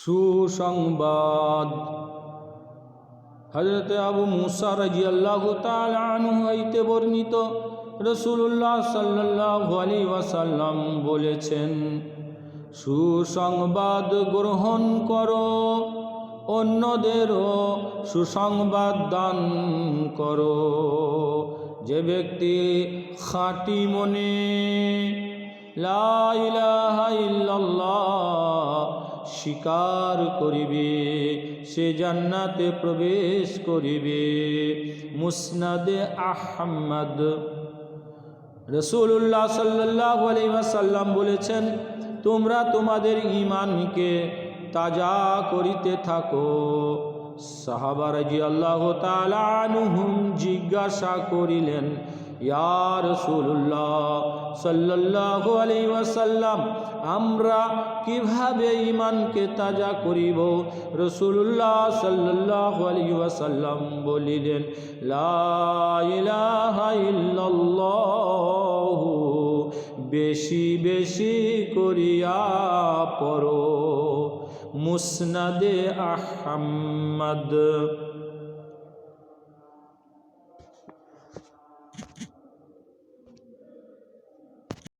সুসংবাদ। হযরত আবু মুসা রাদিয়াল্লাহু তাআলা আনহু হইতে বর্ণিত, রাসূলুল্লাহ সাল্লাল্লাহু আলাইহি ওয়াসাল্লাম বলেছেন, সুসংবাদ গ্রহণ করো, অন্যদেরও সুসংবাদ দান করো। যে ব্যক্তি খাঁটি মনে লা ইলাহা ইল্লাল্লাহ স্বীকার করিবে, সে জান্নাতে প্রবেশ করিবে। মুসনাদে আহমদ। রাসূলুল্লাহ সাল্লাল্লাহু আলাইহি ওয়াসাল্লাম বলেছেন, তোমরা তোমাদের ঈমানকে তাজা করিতে থাকো। সাহাবা রাদিয়াল্লাহু তাআলা আনহুম জিজ্ঞাসা করিলেন, ইয়া রাসূলুল্লাহ সাল্লাল্লাহু আলাইহি ওয়াসাল্লাম, আমরা কিভাবে ঈমানকে তাজা করিব? রাসূলুল্লাহ সাল্লাল্লাহু আলাইহি ওয়াসাল্লাম বলিলেন, লা ইলাহা ইল্লাল্লাহ বেশি বেশি করিয়া পড়ো। মুসনাদে আহমদ।